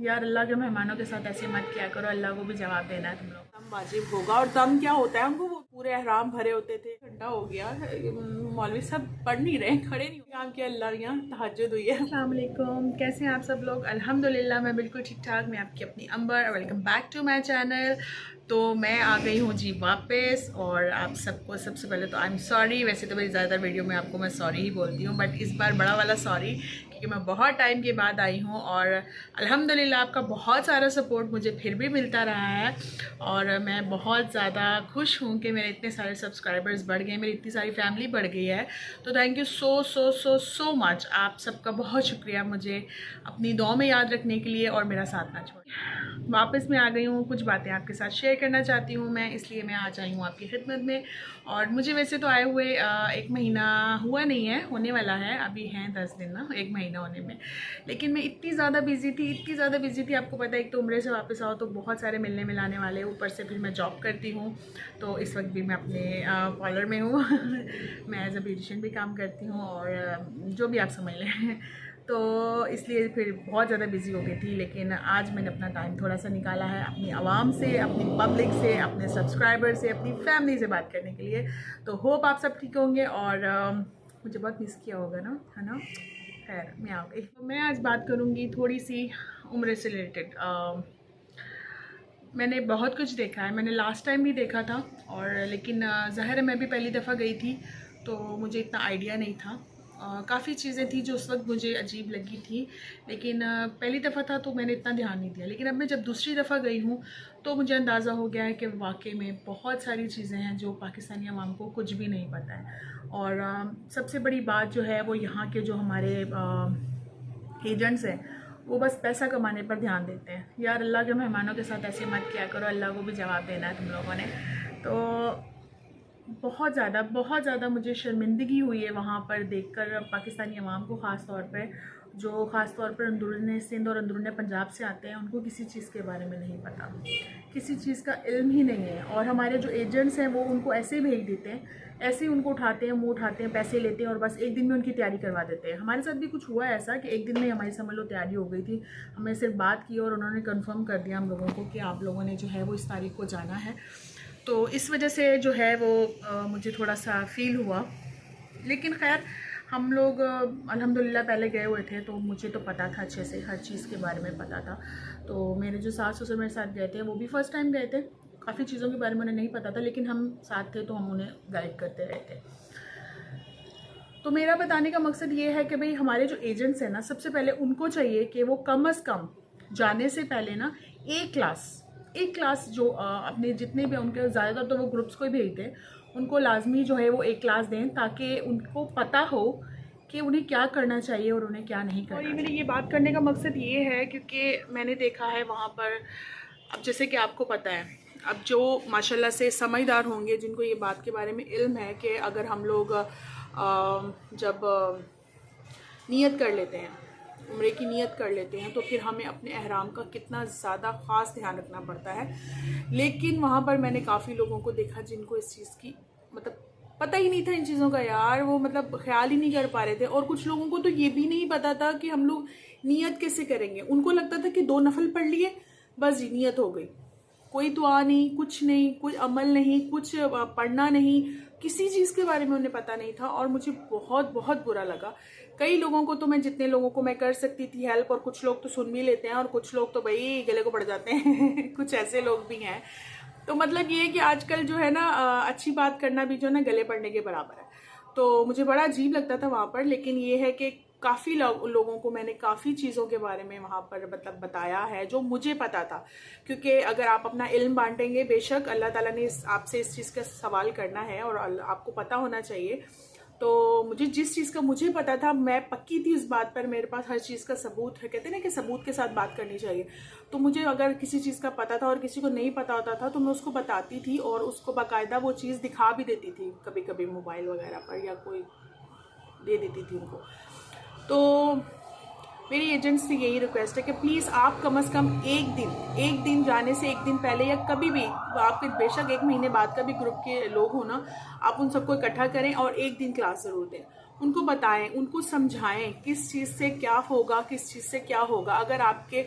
यार अल्लाह के मेहमानों के साथ ऐसे मत किया करो, अल्लाह को भी जवाब देना है तुम लोग। दम वाजिब होगा। और दम क्या होता है, हमको वो पूरे अहराम भरे होते थे, ठंडा हो गया। मौलवी सब पढ़ नहीं रहे, खड़े नहीं हुए, काम किया अल्लाह, यहाँ तहज्जुद हुई है। अस्सलाम वालेकुम, कैसे हैं आप सब लोग? अल्हम्दुलिल्लाह मैं बिल्कुल ठीक ठाक। मैं आपकी अपनी Amber, welcome back to my channel. तो मैं आ गई हूँ जी वापस, और आप सबको सबसे पहले तो आई एम सॉरी। वैसे तो मेरी ज़्यादातर वीडियो में आपको मैं सॉरी ही बोलती हूँ, बट इस बार बड़ा वाला सॉरी, क्योंकि मैं बहुत टाइम के बाद आई हूँ। और अल्हम्दुलिल्लाह आपका बहुत सारा सपोर्ट मुझे फिर भी मिलता रहा है, और मैं बहुत ज़्यादा खुश हूँ कि मेरे इतने सारे सब्सक्राइबर्स बढ़ गए, मेरी इतनी सारी फैमिली बढ़ गई है। तो thank you so so so so much. आप सबका बहुत शुक्रिया मुझे अपनी दुआ में याद रखने के लिए और मेरा साथ ना छोड़ें। वापस मैं आ गई हूँ, कुछ बातें आपके साथ शेयर करना चाहती हूँ मैं, इसलिए मैं आज आई हूँ आपकी खिदमत में। और मुझे वैसे तो आए हुए 1 महीना हुआ नहीं है, होने वाला है, अभी हैं 10 दिन ना 1 महीना होने में। लेकिन मैं इतनी ज़्यादा बिजी थी, आपको पता है एक तो उम्रे से वापस आओ तो बहुत सारे मिलने मिलाने वाले, ऊपर से फिर मैं जॉब करती हूँ, तो इस वक्त भी मैं अपने पार्लर में हूँ। मैं एज अ ब्यूटिशियन भी काम करती हूँ, और जो भी आप समझ लें। तो इसलिए फिर बहुत ज़्यादा बिजी हो गई थी। लेकिन आज मैंने अपना टाइम थोड़ा सा निकाला है अपनी आवाम से, अपनी पब्लिक से, अपने सब्सक्राइबर से, अपनी फैमिली से बात करने के लिए। तो होप आप सब ठीक होंगे, और मुझे बहुत मिस किया होगा ना, है ना? खैर मैं आ गई। तो मैं आज बात करूँगी थोड़ी सी उम्र से रिलेटेड। मैंने बहुत कुछ देखा है, मैंने लास्ट टाइम भी देखा था, और लेकिन ज़ाहिर है मैं भी पहली दफ़ा गई थी, तो मुझे इतना आइडिया नहीं था। काफ़ी चीज़ें थी जो उस वक्त मुझे अजीब लगी थी, लेकिन पहली दफ़ा था तो मैंने इतना ध्यान नहीं दिया। लेकिन अब मैं जब दूसरी दफ़ा गई हूँ तो मुझे अंदाज़ा हो गया है कि वाकई में बहुत सारी चीज़ें हैं जो पाकिस्तानी अवाम को कुछ भी नहीं पता है। और सबसे बड़ी बात जो है वो यहाँ के जो हमारे एजेंट्स हैं, वो बस पैसा कमाने पर ध्यान देते हैं। यार अल्लाह के मेहमानों के साथ ऐसे मत किया करो, अल्लाह को भी जवाब देना है तुम लोगों ने। तो बहुत ज़्यादा मुझे शर्मिंदगी हुई है वहाँ पर देखकर, पाकिस्तानी अवाम को ख़ास तौर पे, जो ख़ास तौर पर अंदरूनी सिंध और अंदरूनी पंजाब से आते हैं, उनको किसी चीज़ के बारे में नहीं पता, किसी चीज़ का इल्म ही नहीं है। और हमारे जो एजेंट्स हैं वो उनको ऐसे ही भेज देते हैं, ऐसे ही उनको उठाते हैं, मुँह उठाते हैं, पैसे लेते हैं, और बस एक दिन में उनकी तैयारी करवा देते हैं। हमारे साथ भी कुछ हुआ है ऐसा कि एक दिन में हमारी समझ लो तैयारी हो गई थी। हमें सिर्फ बात की और उन्होंने कन्फर्म कर दिया हम लोगों को कि आप लोगों ने जो है वो इस तारीख को जाना है। तो इस वजह से जो है वो मुझे थोड़ा सा फ़ील हुआ। लेकिन खैर हम लोग अल्हम्दुलिल्लाह पहले गए हुए थे, तो मुझे तो पता था अच्छे से, हर चीज़ के बारे में पता था। तो मेरे जो सास ससुर मेरे साथ गए थे वो भी फ़र्स्ट टाइम गए थे, काफ़ी चीज़ों के बारे में उन्हें नहीं पता था, लेकिन हम साथ थे तो हम उन्हें गाइड करते रहे थे। तो मेरा बताने का मकसद ये है कि भाई हमारे जो एजेंट्स हैं ना, सबसे पहले उनको चाहिए कि वो कम अज़ कम जाने से पहले ना एक क्लास जो अपने जितने भी उनके, ज़्यादातर तो वो ग्रुप्स को ही भेजते हैं, उनको लाजमी जो है वो एक क्लास दें, ताकि उनको पता हो कि उन्हें क्या करना चाहिए और उन्हें क्या नहीं करना। और मेरी ये बात करने का मकसद ये है क्योंकि मैंने देखा है वहाँ पर, अब जैसे कि आपको पता है, अब जो माशाल्लाह से समझदार होंगे, जिनको ये बात के बारे में इल्म है कि अगर हम लोग जब नियत कर लेते हैं, उम्रे की नियत कर लेते हैं, तो फिर हमें अपने अहराम का कितना ज़्यादा ख़ास ध्यान रखना पड़ता है। लेकिन वहाँ पर मैंने काफ़ी लोगों को देखा जिनको इस चीज़ की मतलब पता ही नहीं था इन चीज़ों का, यार वो मतलब ख्याल ही नहीं कर पा रहे थे। और कुछ लोगों को तो ये भी नहीं पता था कि हम लोग नियत कैसे करेंगे। उनको लगता था कि 2 नफल पढ़ लिए बस जी नियत हो गई, कोई दुआ नहीं, कुछ नहीं, कोई अमल नहीं, कुछ पढ़ना नहीं, किसी चीज़ के बारे में उन्हें पता नहीं था। और मुझे बहुत बुरा लगा। कई लोगों को तो मैं, जितने लोगों को मैं कर सकती थी हेल्प, और कुछ लोग तो सुन भी लेते हैं और कुछ लोग तो भाई गले को पड़ जाते हैं। कुछ ऐसे लोग भी हैं। तो मतलब ये है कि आजकल जो है ना, अच्छी बात करना भी जो है ना गले पड़ने के बराबर है। तो मुझे बड़ा अजीब लगता था वहाँ पर। लेकिन ये है कि काफ़ी लोगों को मैंने काफ़ी चीज़ों के बारे में वहाँ पर मतलब बताया है जो मुझे पता था। क्योंकि अगर आप अपना इल्म बांटेंगे, बेशक अल्लाह ताला ने आपसे इस चीज़ का सवाल करना है और आपको पता होना चाहिए। तो मुझे जिस चीज़ का मुझे पता था, मैं पक्की थी इस बात पर, मेरे पास हर चीज़ का सबूत है। कहते हैं ना कि सबूत के साथ बात करनी चाहिए। तो मुझे अगर किसी चीज़ का पता था और किसी को नहीं पता होता था, तो मैं उसको बताती थी और उसको बाकायदा वो चीज़ दिखा भी देती थी, कभी कभी मोबाइल वगैरह पर, या कोई दे देती थी उनको। तो मेरी एजेंट्स से यही रिक्वेस्ट है कि प्लीज़ आप कम से कम एक दिन जाने से एक दिन पहले, या कभी भी, आपके बेशक 1 महीने बाद का भी ग्रुप के लोग हो ना, आप उन सबको इकट्ठा करें और एक दिन क्लास ज़रूर दें। उनको बताएं, उनको समझाएं किस चीज़ से क्या होगा, किस चीज़ से क्या होगा। अगर आपके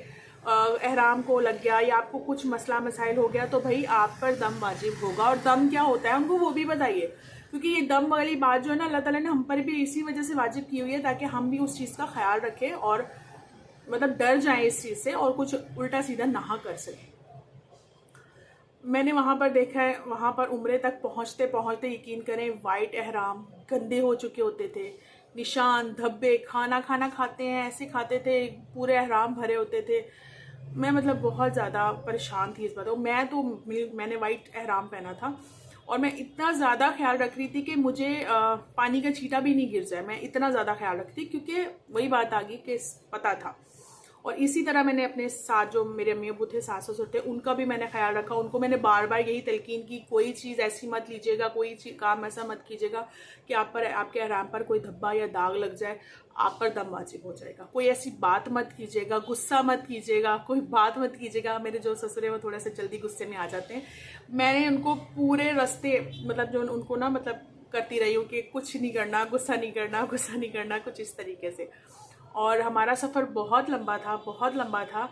एहराम को लग गया या आपको कुछ मसला मसाइल हो गया तो भाई आप पर दम वाजिब होगा। और दम क्या होता है उनको वो भी बताइए, क्योंकि ये दम वाली बात जो है ना अल्लाह ताला ने हम पर भी इसी वजह से वाजिब की हुई है ताकि हम भी उस चीज़ का ख्याल रखें और मतलब डर जाएं इस चीज़ से और कुछ उल्टा सीधा ना कर सकें। मैंने वहाँ पर देखा है, वहाँ पर उम्रे तक पहुँचते पहुँचते यकीन करें वाइट एहराम गंदे हो चुके होते थे, निशान धब्बे, खाना खाते हैं ऐसे खाते थे, पूरे एहराम भरे होते थे। मैं मतलब बहुत ज़्यादा परेशान थी इस बात को। मैंने वाइट एहराम पहना था और मैं इतना ज़्यादा ख्याल रख रही थी कि मुझे पानी का छींटा भी नहीं गिर जाए, मैं इतना ज़्यादा ख्याल रखती थी क्योंकि वही बात आ गई कि पता था। और इसी तरह मैंने अपने साथ जो मेरे अम्मी अबू थे, सास ससुर थे, उनका भी मैंने ख्याल रखा। उनको मैंने बार बार यही तलकीन की, कोई चीज़ ऐसी मत लीजिएगा, कोई काम ऐसा मत कीजिएगा कि आप पर आपके आराम पर कोई धब्बा या दाग लग जाए, आप पर दम वाजिब हो जाएगा। कोई ऐसी बात मत कीजिएगा, गुस्सा मत कीजिएगा, कोई बात मत कीजिएगा। मेरे जो ससुर है वो थोड़े से जल्दी गुस्से में आ जाते हैं। मैंने उनको पूरे रास्ते मतलब जो उनको ना मतलब करती रही हूँ कि कुछ नहीं करना, गुस्सा नहीं करना, गुस्सा नहीं करना, कुछ इस तरीके से। और हमारा सफ़र बहुत लंबा था, बहुत लंबा था।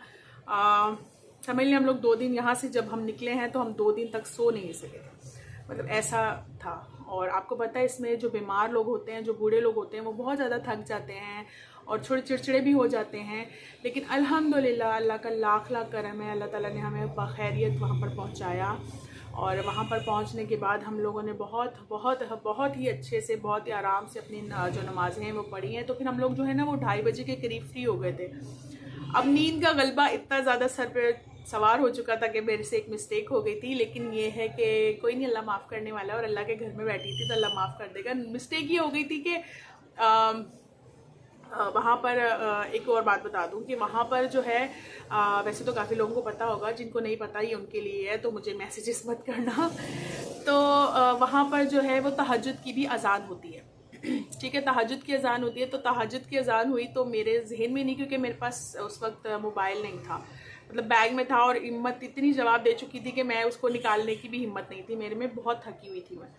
समझ लें हम लोग 2 दिन यहाँ से जब हम निकले हैं तो हम 2 दिन तक सो नहीं सके थे, मतलब ऐसा था। और आपको पता है इसमें जो बीमार लोग होते हैं, जो बूढ़े लोग होते हैं, वो बहुत ज़्यादा थक जाते हैं और थोड़े चिड़चिड़े भी हो जाते हैं। लेकिन अल्हम्दुलिल्लाह अल्लाह का लाख लाख करम है, अल्लाह ताला ने हमें बखैरियत वहाँ पर पहुँचाया। और वहाँ पर पहुँचने के बाद हम लोगों ने बहुत बहुत बहुत ही अच्छे से, बहुत ही आराम से अपनी जो नमाज़ें हैं वो पढ़ी हैं। तो फिर हम लोग जो है ना वो 2:30 बजे के करीब फ्री हो गए थे। अब नींद का गलबा इतना ज़्यादा सर पे सवार हो चुका था कि मेरे से एक मिस्टेक हो गई थी, लेकिन ये है कि कोई नहीं, अल्लाह माफ़ करने वाला है और अल्लाह के घर में बैठी थी तो अल्लाह माफ़ कर देगा। मिस्टेक ये हो गई थी कि वहाँ पर एक और बात बता दूँ कि वहाँ पर जो है वैसे तो काफ़ी लोगों को पता होगा, जिनको नहीं पता ये उनके लिए है, तो मुझे मैसेजेस मत करना। तो वहाँ पर जो है वो तहज्जुद की भी अज़ान होती है, ठीक है, तहज्जुद की अज़ान होती है। तो तहज्जुद की अज़ान हुई तो मेरे जहन में नहीं, क्योंकि मेरे पास उस वक्त मोबाइल नहीं था, मतलब बैग में था और हिम्मत इतनी जवाब दे चुकी थी कि मैं उसको निकालने की भी हिम्मत नहीं थी मेरे में, बहुत थकी हुई थी मैं।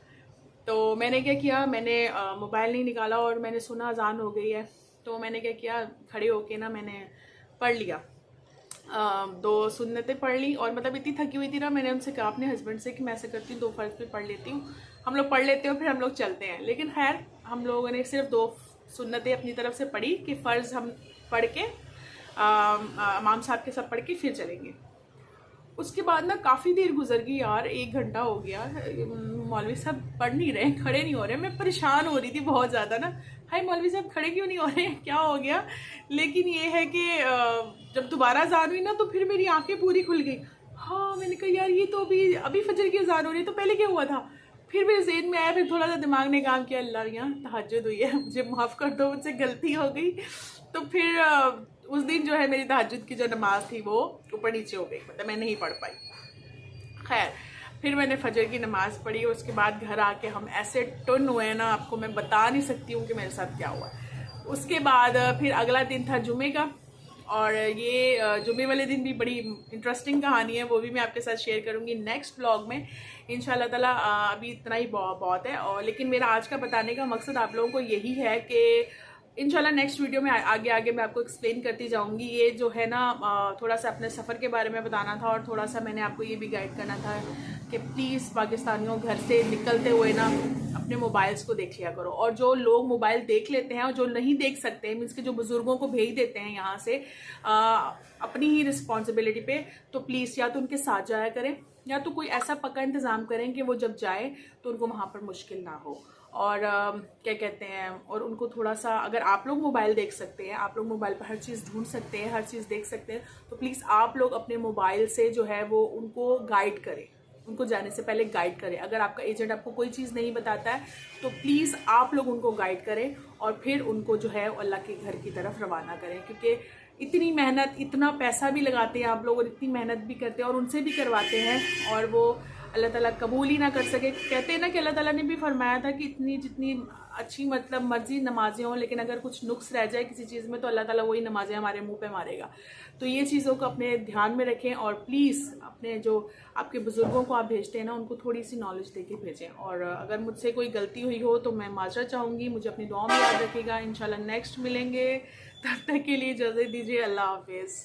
तो मैंने क्या किया, मैंने मोबाइल नहीं निकाला और मैंने सुना अज़ान हो गई है, तो मैंने क्या किया, खड़े होके ना मैंने पढ़ लिया, 2 सुन्नतें पढ़ ली। और मतलब इतनी थकी हुई थी ना, मैंने उनसे कहा अपने हस्बैंड से कि मैं ऐसा करती हूँ 2 फ़र्ज़ भी पढ़ लेती हूँ, हम लोग पढ़ लेते हैं फिर हम लोग चलते हैं। लेकिन खैर हम लोगों ने सिर्फ 2 सुन्नतें अपनी तरफ से पढ़ी कि फ़र्ज़ हम पढ़ के इमाम साहब के साथ पढ़ के फिर चलेंगे। उसके बाद ना काफ़ी देर गुजर गई यार, 1 घंटा हो गया, मौलवी साहब पढ़ नहीं रहे, खड़े नहीं हो रहे। मैं परेशान हो रही थी बहुत ज़्यादा ना, हाय मौलवी साहब खड़े क्यों नहीं हो रहे हैं, क्या हो गया। लेकिन ये है कि जब दोबारा अज़ान हुई ना तो फिर मेरी आंखें पूरी खुल गई। हाँ, मैंने कहा यार ये तो अभी फजर की अज़ान हो रही है, तो पहले क्या हुआ था। फिर मेरे ज़हन में आया, फिर थोड़ा सा दिमाग ने काम किया, अल्लाह यहाँ तहज्जुद हुई है, मुझे माफ़ कर दो, मुझसे गलती हो गई। तो फिर उस दिन जो है मेरी तहज्जुद की जो नमाज थी वो ऊपर नीचे हो गई, मतलब मैं नहीं पढ़ पाई। खैर फिर मैंने फजर की नमाज़ पढ़ी और उसके बाद घर आके हम ऐसे टुन हुए ना, आपको मैं बता नहीं सकती हूँ कि मेरे साथ क्या हुआ। उसके बाद फिर अगला दिन था जुमे का, और ये जुमे वाले दिन भी बड़ी इंटरेस्टिंग कहानी है, वो भी मैं आपके साथ शेयर करूँगी नेक्स्ट व्लॉग में इंशाल्लाह ताला। अभी इतना ही बहुत है। और लेकिन मेरा आज का बताने का मकसद आप लोगों को यही है कि इंशाल्लाह नेक्स्ट वीडियो में आगे मैं आपको एक्सप्लेन करती जाऊंगी। ये जो है ना थोड़ा सा अपने सफ़र के बारे में बताना था, और थोड़ा सा मैंने आपको ये भी गाइड करना था कि प्लीज़ पाकिस्तानियों घर से निकलते हुए ना अपने मोबाइल्स को देख लिया करो। और जो लोग मोबाइल देख लेते हैं और जो नहीं देख सकते हैं, मीन्स के जो बुज़ुर्गों को भेज देते हैं यहाँ से अपनी ही रिस्पॉन्सिबिलिटी पे, तो प्लीज़ या तो उनके साथ जाया करें या तो कोई ऐसा पक्का इंतज़ाम करें कि वो जब जाए तो उनको वहाँ पर मुश्किल ना हो। और क्या कहते हैं, और उनको थोड़ा सा, अगर आप लोग मोबाइल देख सकते हैं, आप लोग मोबाइल पर हर चीज़ ढूंढ सकते हैं, हर चीज़ देख सकते हैं, तो प्लीज़ आप लोग अपने मोबाइल से जो है वो उनको गाइड करें, उनको जाने से पहले गाइड करें। अगर आपका एजेंट आपको कोई चीज़ नहीं बताता है तो प्लीज़ आप लोग उनको गाइड करें और फिर उनको जो है अल्लाह के घर की तरफ रवाना करें। क्योंकि इतनी मेहनत, इतना पैसा भी लगाते हैं आप लोग और इतनी मेहनत भी करते हैं और उनसे भी करवाते हैं, और वो अल्लाह ताला कबूल ही ना कर सके। कहते हैं ना कि अल्लाह ताला ने भी फरमाया था कि इतनी जितनी अच्छी मतलब मर्जी नमाजें हों, लेकिन अगर कुछ नुक्स रह जाए किसी चीज़ में तो अल्लाह ताला वही नमाजें हमारे मुंह पे मारेगा। तो ये चीज़ों को अपने ध्यान में रखें, और प्लीज़ अपने जो आपके बुज़ुर्गों को आप भेजते हैं ना उनको थोड़ी सी नॉलेज दे के भेजें। और अगर मुझसे कोई गलती हुई हो तो मैं माजरत चाहूँगी, मुझे अपनी दुआ में याद रखिएगा। इंशाल्लाह नेक्स्ट मिलेंगे, तब तक के लिए इजाज़त दीजिए, अल्लाह हाफिज़।